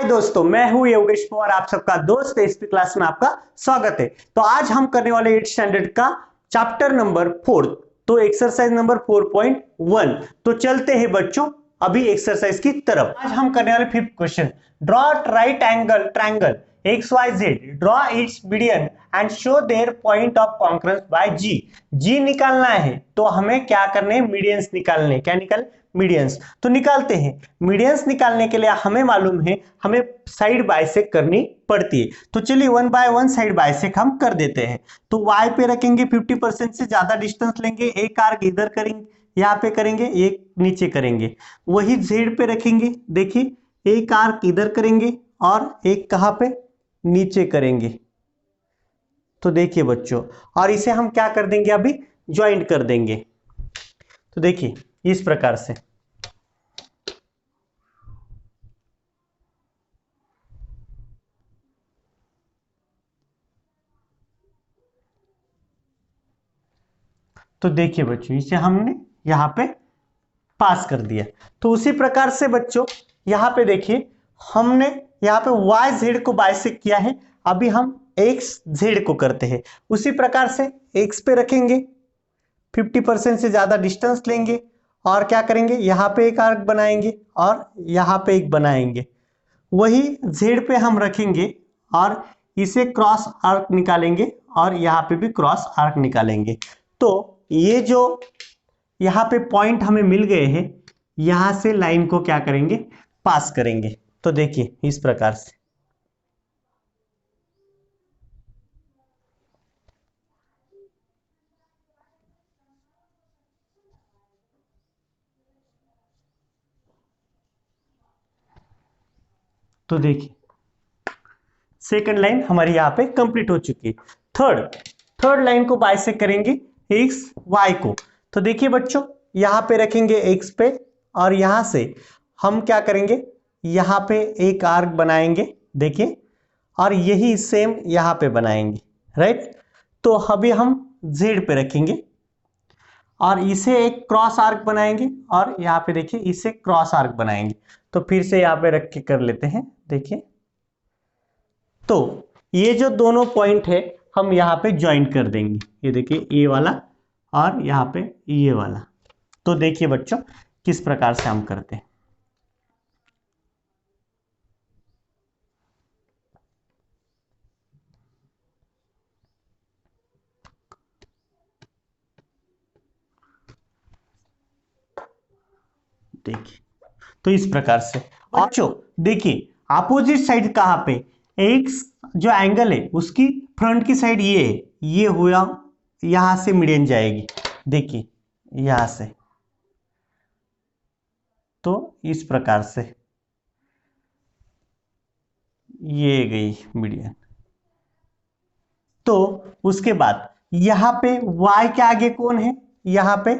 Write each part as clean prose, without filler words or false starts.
दोस्तों, मैं हूं योगेश पवार, आप सबका दोस्त। एसपी क्लास में आपका स्वागत है। तो आज हम करने वाले 8th स्टैंडर्ड का चैप्टर नंबर 4, तो एक्सरसाइज नंबर 4.1। तो चलते हैं बच्चों अभी एक्सरसाइज की तरफ। आज हम करने वाले 5th question, draw right angle triangle XYZ, draw its median and show their point of concurrence by G निकालना है। तो हमें क्या करने हैं, मीडियंस निकालने। क्या निकाल, मीडियंस। तो निकालते हैं। मीडियंस निकालने के लिए हमें मालूम है हमें साइड बाइसेक करनी पड़ती है। तो चलिए 1 बाय 1 साइड बाइसेक हम कर देते हैं। तो y पे रखेंगे 50% से ज्यादा डिस्टेंस लेंगे, एक आर्क इधर करेंगे, यहाँ पे करेंगे, एक नीचे करेंगे। वही z पे रखेंगे, देखिए एक आर्क इधर करेंगे और एक कहाँ पे, नीचे करेंगे। तो देखिए बच्चों, और इसे हम क्या कर देंगे, अभी ज्वाइंट कर देंगे। तो देखिए इस प्रकार से। तो देखिए बच्चों, इसे हमने यहां पे पास कर दिया। तो उसी प्रकार से बच्चों यहां पे देखिए, हमने यहां पे वाई जेड को बाइसेक्ट किया है। अभी हम एक्स जेड को करते हैं। उसी प्रकार से एक्स पे रखेंगे, 50% से ज्यादा डिस्टेंस लेंगे और क्या करेंगे, यहाँ पे एक आर्क बनाएंगे और यहाँ पे एक बनाएंगे। वही जेड पे हम रखेंगे और इसे क्रॉस आर्क निकालेंगे और यहाँ पे भी क्रॉस आर्क निकालेंगे। तो ये जो यहाँ पे पॉइंट हमें मिल गए हैं, यहां से लाइन को क्या करेंगे, पास करेंगे। तो देखिए इस प्रकार से। तो देखिए सेकंड लाइन हमारी यहाँ पे कंप्लीट हो चुकी है। थर्ड लाइन को बाइसेक्ट करेंगे एक्स वाई को। तो देखिए बच्चों, यहाँ पे रखेंगे एक्स पे और यहां से हम क्या करेंगे, यहाँ पे एक आर्क बनाएंगे, देखिए, और यही सेम यहाँ पे बनाएंगे, राइट। तो अभी हम जेड पे रखेंगे और इसे एक क्रॉस आर्क बनाएंगे और यहाँ पे देखिए इसे क्रॉस आर्क बनाएंगे। तो फिर से यहाँ पे रख के कर लेते हैं, देखिए। तो ये जो दोनों पॉइंट है हम यहाँ पे ज्वाइंट कर देंगे। ये देखिए ये वाला और यहाँ पे ये वाला। तो देखिए बच्चों किस प्रकार से हम करते हैं। देखिए तो इस प्रकार से। और जो देखिए अपोजिट साइड कहां पे, एक जो एंगल है उसकी फ्रंट की साइड ये है, ये हुआ, यहां से मीडियन जाएगी, देखिए यहां से। तो इस प्रकार से ये गई मीडियन। तो उसके बाद यहां पे y के आगे कौन है, यहां पे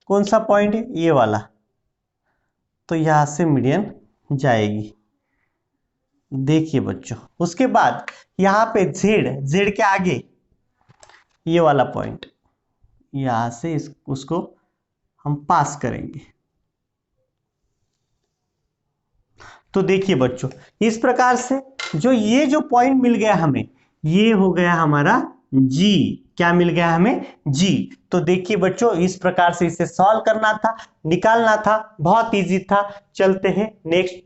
कौन सा पॉइंट है, ये वाला। तो यहां से मीडियन जाएगी, देखिए बच्चों। उसके बाद यहां पे जेड के आगे ये वाला पॉइंट, यहां से उसको हम पास करेंगे। तो देखिए बच्चों इस प्रकार से ये जो पॉइंट मिल गया हमें, ये हो गया हमारा जी। क्या मिल गया हमें, जी। तो देखिए बच्चों इस प्रकार से इसे सॉल्व करना था, निकालना था, बहुत इजी था। चलते हैं नेक्स्ट।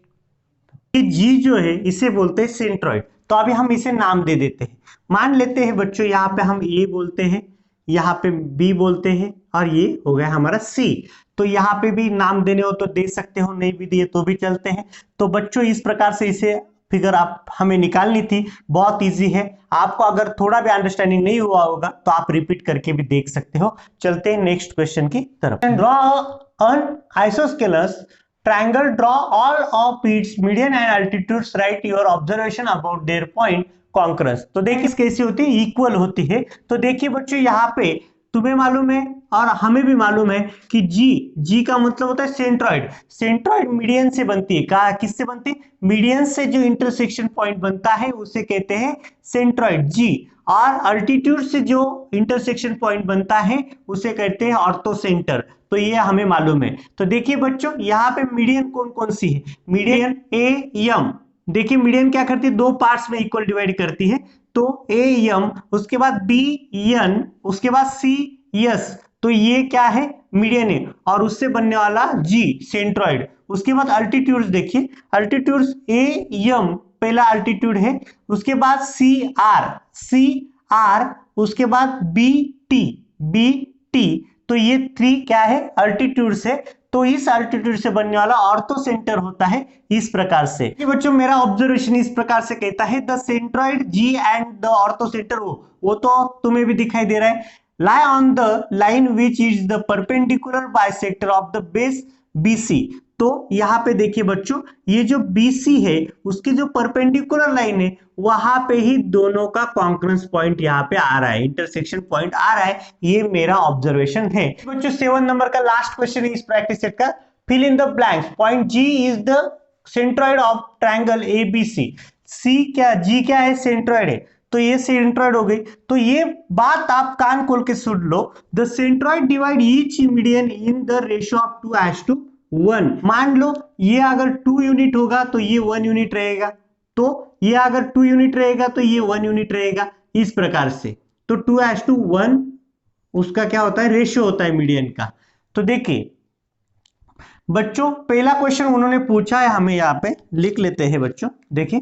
जी जो है इसे बोलते हैं सेंट्रॉइड। तो अभी हम इसे नाम दे देते हैं। मान लेते हैं बच्चों यहाँ पे हम ए बोलते हैं, यहाँ पे बी बोलते हैं और ये हो गया हमारा सी। तो यहाँ पे भी नाम देने हो तो दे सकते हो, नहीं भी दिए तो भी चलते हैं। तो बच्चों इस प्रकार से इसे फिगर आप हमें निकालनी थी, बहुत इजी है। आपको अगर थोड़ा भी अंडरस्टैंडिंग नहीं हुआ होगा तो आप रिपीट करके भी देख सकते हो। चलते हैं नेक्स्ट क्वेश्चन की तरफ। Draw an isosceles triangle, draw all of its median and altitudes, write your observation about their point concurrence। तो देखिए कैसी होती है, इक्वल होती है। तो देखिए बच्चों यहाँ पे तुम्हें मालूम है और हमें भी मालूम है कि जी का मतलब होता है सेंट्रॉइड। सेंट्रॉइड मीडियन से बनती है। कहा किससे बनती है? मीडियन से जो इंटरसेक्शन पॉइंट बनता है उसे कहते हैं सेंट्रॉइड जी, और अल्टीट्यूड से जो इंटरसेक्शन पॉइंट बनता है उसे कहते हैं ऑर्थोसेंटर। तो ये हमें मालूम है। तो देखिए बच्चों, यहाँ पे मीडियन कौन कौन सी है? Median A M. देखिए मीडियन क्या करती है? दो पार्ट्स में इक्वल डिवाइड करती है। तो ए एम, उसके बाद बी एन, उसके बाद सी एस, तो ये क्या है? मीडियन है। और उससे बनने वाला जी सेंट्रॉइड। उसके बाद अल्टीट्यूड्स देखिए, अल्टीट्यूड्स ए एम पहला अल्टीट्यूड है, उसके बाद सी आर, उसके बाद बी टी, तो ये थ्री क्या है? अल्टीट्यूड्स है। तो इस अल्टीट्यूड से बनने वाला ऑर्थो सेंटर होता है इस प्रकार से। ये बच्चों मेरा ऑब्जर्वेशन इस प्रकार से कहता है, the centroid G and the orthocentre, वो तो तुम्हें भी दिखाई दे रहा है, lie on the line which is the perpendicular bisector of the base BC। तो यहाँ पे देखिए बच्चों, ये जो BC है उसकी जो परपेंडिकुलर लाइन है वहां पे ही दोनों का कॉन्करेंस पॉइंट यहाँ पे आ रहा है, इंटरसेक्शन पॉइंट आ रहा है। ये मेरा ऑब्जर्वेशन है बच्चों। 7 नंबर का लास्ट क्वेश्चन है इस प्रैक्टिस सेट का। Fill in the blanks. Point G is the centroid of triangle ABC। G क्या है? सेंट्रॉइड है। तो ये सेंट्रॉइड हो गई। तो ये बात आप कान खोल के सुन लो, the centroid divide each median in the ratio of 2:1। मान लो ये अगर 2 यूनिट होगा तो ये 1 यूनिट रहेगा, तो ये अगर 2 यूनिट रहेगा तो ये 1 यूनिट रहेगा, इस प्रकार से। तो 2:1 उसका क्या होता है? रेशियो होता है मीडियन का। तो देखिए बच्चों, पहला क्वेश्चन उन्होंने पूछा है हमें, यहाँ पे लिख लेते हैं बच्चों। देखिए,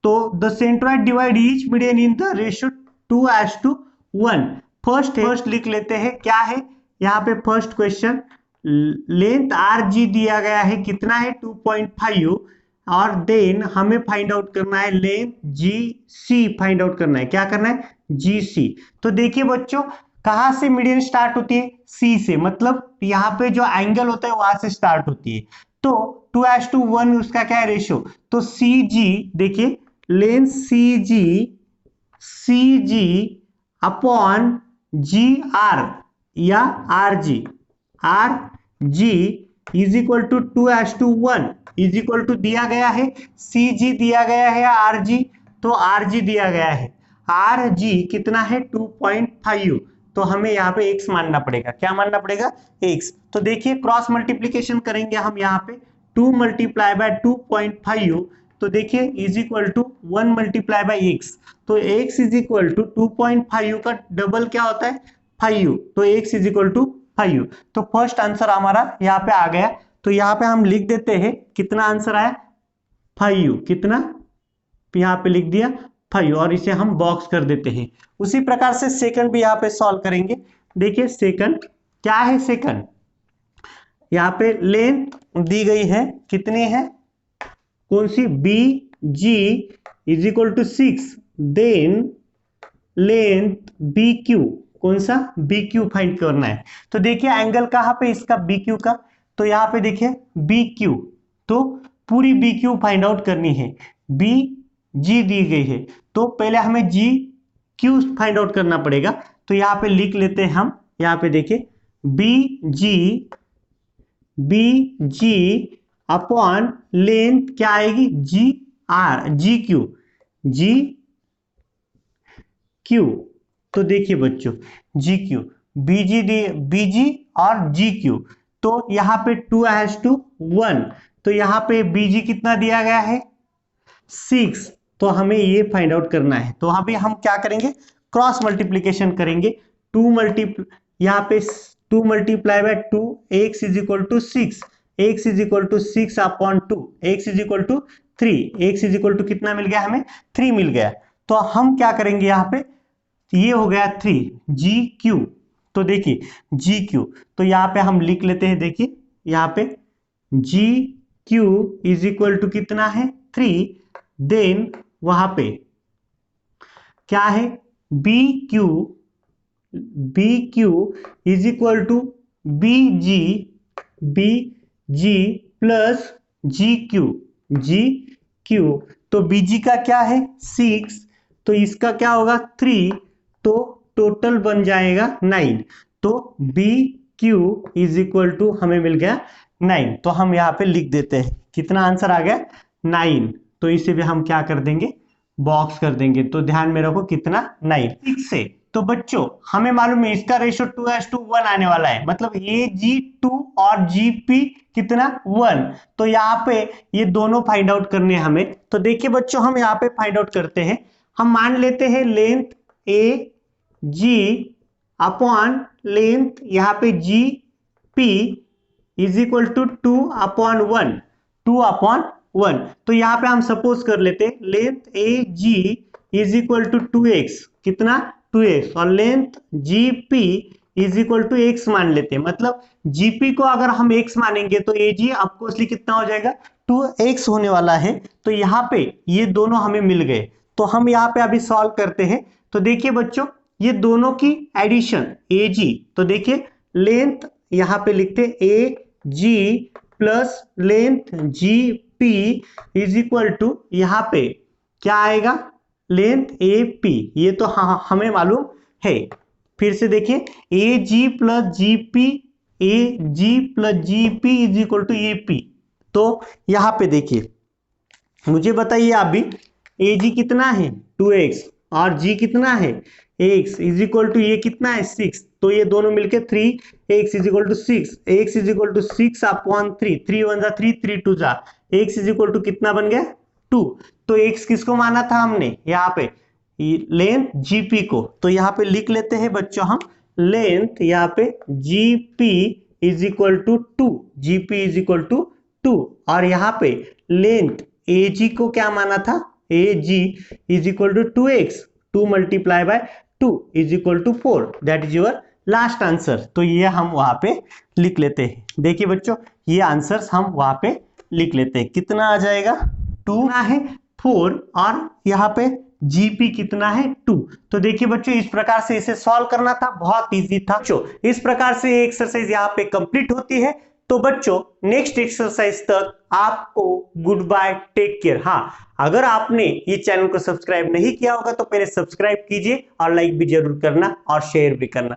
तो the centroid divide each median in the ratio 2:1। First लिख लेते हैं, क्या है यहाँ पे? First question, length R G दिया गया है, कितना है? 2.5, और देन हमें फाइंड आउट करना है लेंथ जी सी, फाइंड आउट करना है। क्या करना है? जी सी। तो देखिए बच्चों, कहां से मीडियन स्टार्ट होती है? सी से, मतलब यहाँ पे जो एंगल होता है वहां से स्टार्ट होती है। तो 2:1 उसका क्या है? रेशियो। तो सी जी, देखिए length C G upon G R या R G is equal to 2:1 is equal to दिया गया है सी जी दिया गया है आर जी, तो आर जी दिया गया है, आर जी कितना है? 2.5। तो हमें यहाँ पे x मानना पड़ेगा। क्या मानना पड़ेगा? x। तो देखिए क्रॉस मल्टीप्लीकेशन करेंगे हम यहाँ पे, 2 मल्टीप्लाई बाय 2.5, तो देखिए is equal to 1 multiply by x। तो x इज इक्वल टू 2.5 का डबल क्या होता है? 5। तो x इज इक्वल टू 5। तो फर्स्ट आंसर हमारा यहाँ पे आ गया। तो यहाँ पे हम लिख देते हैं, कितना आंसर आया? 5। कितना? यहाँ पे लिख दिया 5, और इसे हम बॉक्स कर देते हैं। उसी प्रकार से सेकंड भी यहाँ पे सॉल्व करेंगे। देखिए सेकंड क्या है? सेकंड यहाँ पे लेंथ दी गई है, कितनी है? कौन सी? B G is equal to 6, then length B Q, कौन सा? बी क्यू फाइंड करना है। तो देखिए एंगल कहाँ पे इसका? बी क्यू का। तो यहाँ पे देखिए बी क्यू, तो पूरी बी क्यू फाइंड आउट करनी है। बी जी दी गई है, तो पहले हमें जी क्यू फाइंड आउट करना पड़ेगा। तो यहाँ पे लिख लेते हैं हम, यहाँ पे देखिए बी जी अपॉन लेंथ क्या आएगी? जी क्यू। तो देखिए बच्चों जी क्यू, बीजी और जी क्यू, तो यहाँ पे 2:1, तो यहाँ पे बीजी कितना दिया गया है? 6। तो हमें ये फाइंड आउट करना है। तो अभी हम क्या करेंगे? क्रॉस मल्टीप्लीकेशन करेंगे। यहाँ पे 2 multiply by 2, x is equal to 6, x is equal to 6 upon 2, x is equal to 3, x is equal to कितना मिल गया हमें? 3 मिल गया। तो हम क्या करेंगे यहाँ पे? ये हो गया 3 जी क्यू। तो देखिए जी क्यू, तो यहाँ पे हम लिख लेते हैं। देखिए यहाँ पे G Q is equal to कितना है? 3, देन वहां पे क्या है? B Q is equal to B G plus G Q. तो बीजी का क्या है? 6, तो इसका क्या होगा? 3, तो टोटल बन जाएगा 9। तो B Q is equal to हमें मिल गया 9। तो हम यहाँ पे लिख देते हैं, कितना आंसर आ गया 9। तो इसे भी हम क्या कर देंगे, बॉक्स कर देंगे। तो ध्यान में रखो कितना 9। ठीक से तो बच्चों हमें मालूम है इसका रेशो 2:1 आने वाला है, मतलब AG2 और GP कितना 1। तो यहाँ पे ये दोनों फाइंड आउट करने हैं हमें। तो देखिए बच्चों हम यहाँ पे फाइंड आउट करते हैं। हम मान लेते हैं लेंथ AG अपॉन लेंथ यहाँ पे GP इज इक्वल टू 2/1, 2/1। तो यहाँ पे हम सपोज कर लेते हैं length AG is equal to 2x, कितना 2x, और length GP is equal to x मान लेते हैं। मतलब GP को अगर हम x मानेंगे तो AG ऑफकोर्सली कितना हो जाएगा 2x होने वाला है। तो यहाँ पे ये दोनों हमें मिल गए। तो हम यहाँ पे अभी सॉल्व करते हैं। तो देखिए बच्चों ये दोनों की एडिशन AG, तो देखिए लेंथ यहाँ पे लिखते AG plus length GP is equal to यहाँ पे क्या आएगा लेंथ AP, ये तो हमें मालूम है। फिर से देखिए AG plus GP, AG plus GP is equal to AP। तो यहाँ पे देखिए मुझे बताइए आप भी, AG कितना है 2x और G कितना है x इज इक्वल टू ये कितना है 6। तो ये दोनों मिलके 3x is equal to 6, x is equal to 6/3, 3 1 जा 3, 3 2 जा, x इज इक्वल टू कितना बन गया 2। तो x किसको माना था हमने यहाँ पे लेंथ GP को। तो यहाँ पे लिख लेते हैं बच्चों हम लेंथ यहाँ पे GP is equal to 2, GP is equal to 2, और यहाँ पे लेंथ AG को क्या माना था AG is equal to 2x, 2 multiply by 2 is equal to 4, that is your last answer. तो ये हम वहां पे लिख लेते हैं। देखिए बच्चों ये आंसर्स हम वहां पे लिख लेते हैं। कितना आ जाएगा 2 है 4 और यहाँ पे GP कितना है 2। तो देखिए बच्चों इस प्रकार से इसे सॉल्व करना था, बहुत इजी था बच्चों। इस प्रकार से एक्सरसाइज यहाँ पे कंप्लीट होती है। तो बच्चों नेक्स्ट एक्सरसाइज तक आपको गुड बाय, टेक केयर। हाँ अगर आपने ये चैनल को सब्सक्राइब नहीं किया होगा तो पहले सब्सक्राइब कीजिए और लाइक भी जरूर करना और शेयर भी करना।